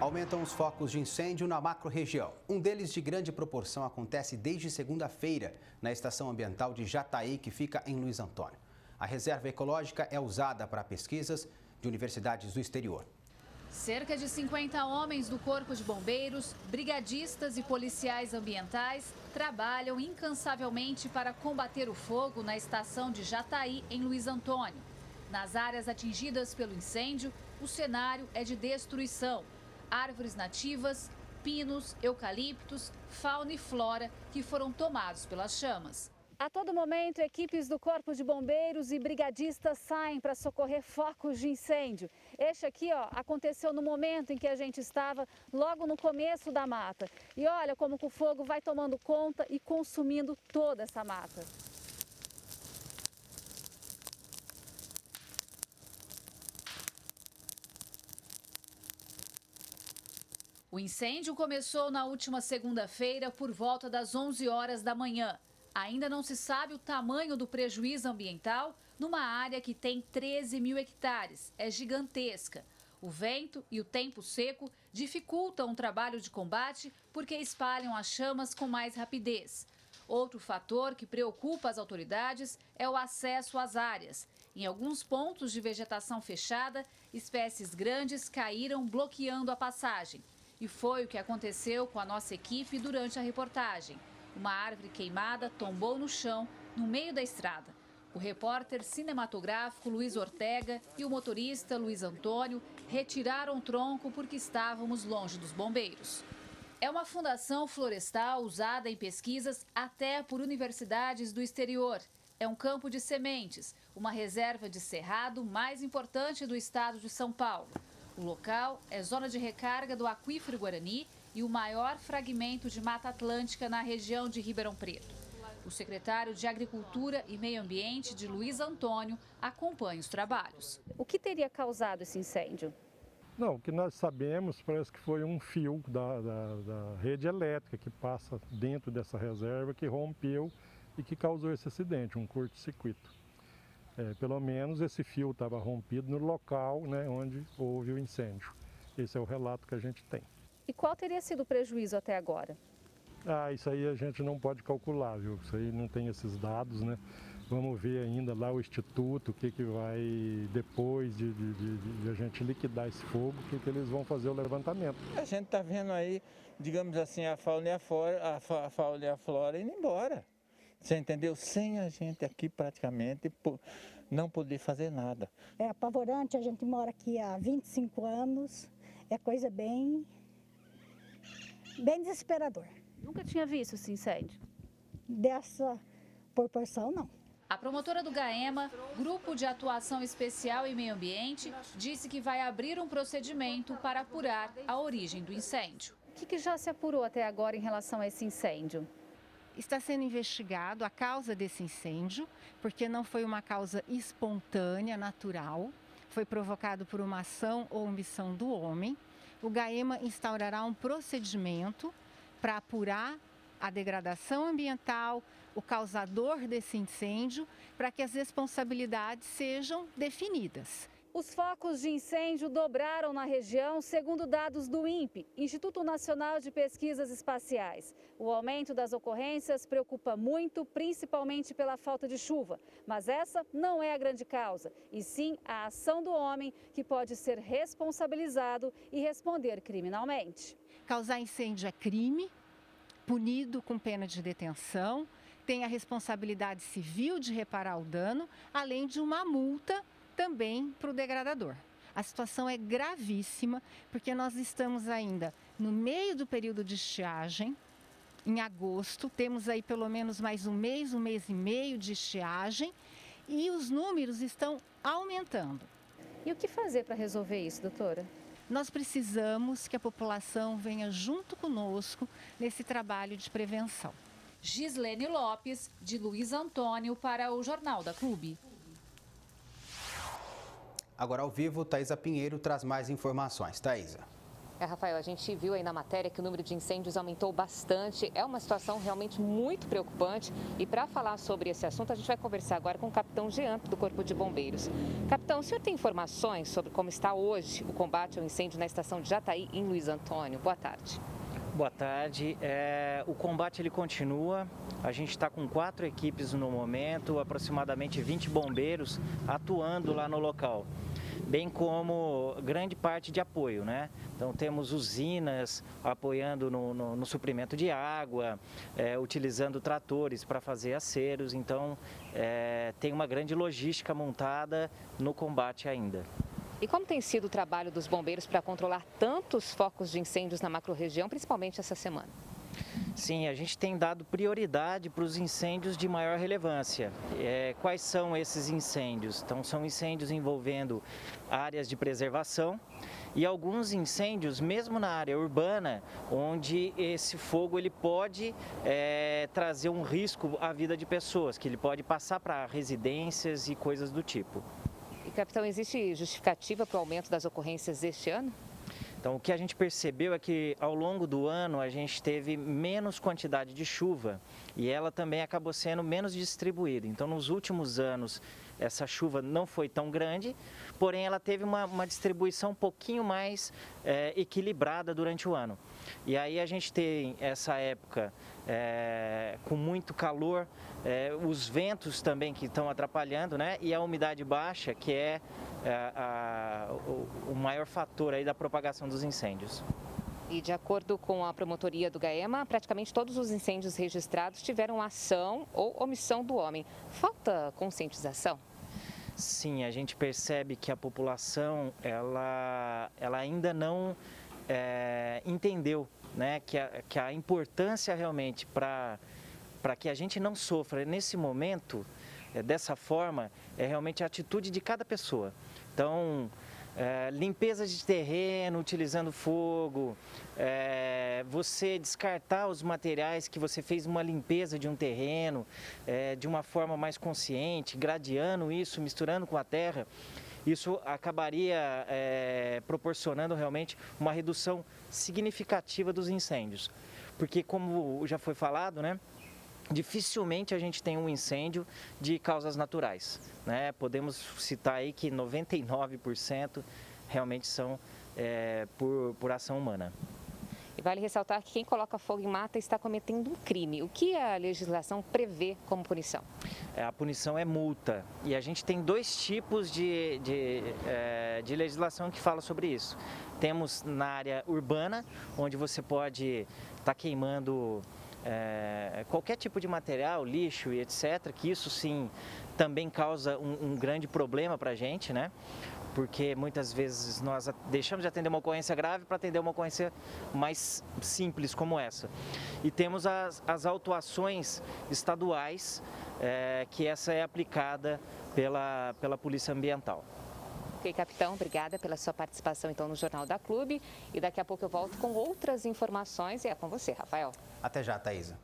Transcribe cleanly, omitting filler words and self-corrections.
Aumentam os focos de incêndio na macro-região. Um deles de grande proporção acontece desde segunda-feira na estação ambiental de Jataí, que fica em Luiz Antônio. A reserva ecológica é usada para pesquisas de universidades do exterior. Cerca de 50 homens do Corpo de Bombeiros, brigadistas e policiais ambientais trabalham incansavelmente para combater o fogo na estação de Jataí, em Luiz Antônio. Nas áreas atingidas pelo incêndio, o cenário é de destruição. Árvores nativas, pinos, eucaliptos, fauna e flora que foram tomados pelas chamas. A todo momento, equipes do Corpo de Bombeiros e brigadistas saem para socorrer focos de incêndio. Este aqui, aconteceu no momento em que a gente estava logo no começo da mata. E olha como que o fogo vai tomando conta e consumindo toda essa mata. O incêndio começou na última segunda-feira por volta das 11 horas da manhã. Ainda não se sabe o tamanho do prejuízo ambiental numa área que tem 13 mil hectares. É gigantesca. O vento e o tempo seco dificultam o trabalho de combate porque espalham as chamas com mais rapidez. Outro fator que preocupa as autoridades é o acesso às áreas. Em alguns pontos de vegetação fechada, espécies grandes caíram bloqueando a passagem. E foi o que aconteceu com a nossa equipe durante a reportagem. Uma árvore queimada tombou no chão, no meio da estrada. O repórter cinematográfico Luiz Ortega e o motorista Luiz Antônio retiraram o tronco porque estávamos longe dos bombeiros. É uma fundação florestal usada em pesquisas até por universidades do exterior. É um campo de sementes, uma reserva de cerrado mais importante do estado de São Paulo. O local é zona de recarga do Aquífero Guarani e o maior fragmento de Mata Atlântica na região de Ribeirão Preto. O secretário de Agricultura e Meio Ambiente de Luiz Antônio acompanha os trabalhos. O que teria causado esse incêndio? Não, o que nós sabemos parece que foi um fio da rede elétrica que passa dentro dessa reserva que rompeu e que causou esse acidente, um curto-circuito. Pelo menos esse fio estava rompido no local, né, onde houve o incêndio. Esse é o relato que a gente tem. E qual teria sido o prejuízo até agora? Isso aí a gente não pode calcular, viu? Isso aí não tem esses dados, né? Vamos ver ainda lá o Instituto, o que vai, depois de a gente liquidar esse fogo, o que eles vão fazer o levantamento. A gente está vendo aí, digamos assim, a fauna e a flora indo embora. Você entendeu? Sem a gente aqui praticamente não poder fazer nada. É apavorante, a gente mora aqui há 25 anos, é coisa bem desesperador. Nunca tinha visto esse incêndio? Dessa proporção, não. A promotora do GAEMA, Grupo de Atuação Especial em Meio Ambiente, disse que vai abrir um procedimento para apurar a origem do incêndio. O que já se apurou até agora em relação a esse incêndio? Está sendo investigado a causa desse incêndio, porque não foi uma causa espontânea, natural, foi provocado por uma ação ou omissão do homem. O GAEMA instaurará um procedimento para apurar a degradação ambiental, o causador desse incêndio, para que as responsabilidades sejam definidas. Os focos de incêndio dobraram na região, segundo dados do INPE, Instituto Nacional de Pesquisas Espaciais. O aumento das ocorrências preocupa muito, principalmente pela falta de chuva. Mas essa não é a grande causa, e sim a ação do homem, que pode ser responsabilizado e responder criminalmente. Causar incêndio é crime, punido com pena de detenção, tem a responsabilidade civil de reparar o dano, além de uma multa também para o degradador. A situação é gravíssima, porque nós estamos ainda no meio do período de estiagem, em agosto, temos aí pelo menos mais um mês e meio de estiagem, e os números estão aumentando. E o que fazer para resolver isso, doutora? Nós precisamos que a população venha junto conosco nesse trabalho de prevenção. Gislene Lopes, de Luiz Antônio, para o Jornal da Clube. Agora ao vivo, Thaisa Pinheiro traz mais informações. Thaisa. Rafael, a gente viu aí na matéria que o número de incêndios aumentou bastante. É uma situação realmente muito preocupante. E para falar sobre esse assunto, a gente vai conversar agora com o capitão Jean, do Corpo de Bombeiros. Capitão, o senhor tem informações sobre como está hoje o combate ao incêndio na estação de Jataí, em Luiz Antônio? Boa tarde. Boa tarde. O combate ele continua. A gente está com 4 equipes no momento, aproximadamente 20 bombeiros atuando lá no local, bem como grande parte de apoio, né? Então temos usinas apoiando no suprimento de água, utilizando tratores para fazer aceros, então tem uma grande logística montada no combate ainda. E como tem sido o trabalho dos bombeiros para controlar tantos focos de incêndios na macro-região, principalmente essa semana? Sim, a gente tem dado prioridade para os incêndios de maior relevância. Quais são esses incêndios? Então, são incêndios envolvendo áreas de preservação e alguns incêndios, mesmo na área urbana, onde esse fogo ele pode trazer um risco à vida de pessoas, que ele pode passar para residências e coisas do tipo. E, capitão, existe justificativa para o aumento das ocorrências deste ano? Então, o que a gente percebeu é que ao longo do ano a gente teve menos quantidade de chuva e ela também acabou sendo menos distribuída. Então, nos últimos anos, essa chuva não foi tão grande, porém ela teve uma distribuição um pouquinho mais equilibrada durante o ano. E aí a gente tem essa época com muito calor, os ventos também que estão atrapalhando, né? E a umidade baixa, que é o maior fator aí da propagação dos incêndios. E de acordo com a promotoria do GAEMA, praticamente todos os incêndios registrados tiveram ação ou omissão do homem. Falta conscientização? Sim, a gente percebe que a população ela ainda não entendeu, né, que a importância realmente para que a gente não sofra nesse momento dessa forma é realmente a atitude de cada pessoa. Então, limpeza de terreno, utilizando fogo, você descartar os materiais que você fez uma limpeza de um terreno de uma forma mais consciente, gradeando isso, misturando com a terra, isso acabaria proporcionando realmente uma redução significativa dos incêndios. Porque, como já foi falado, né? Dificilmente a gente tem um incêndio de causas naturais, né? Podemos citar aí que 99% realmente são por ação humana. E vale ressaltar que quem coloca fogo em mata está cometendo um crime. O que a legislação prevê como punição? A punição é multa e a gente tem 2 tipos de legislação que fala sobre isso. Temos na área urbana, onde você pode estar queimando qualquer tipo de material, lixo e etc., que isso sim também causa um grande problema para a gente, né? Porque muitas vezes nós deixamos de atender uma ocorrência grave para atender uma ocorrência mais simples como essa. E temos as autuações estaduais, que essa é aplicada pela Polícia Ambiental. Ok, capitão, obrigada pela sua participação então no Jornal da Clube. E daqui a pouco eu volto com outras informações e é com você, Rafael. Até já, Thaisa.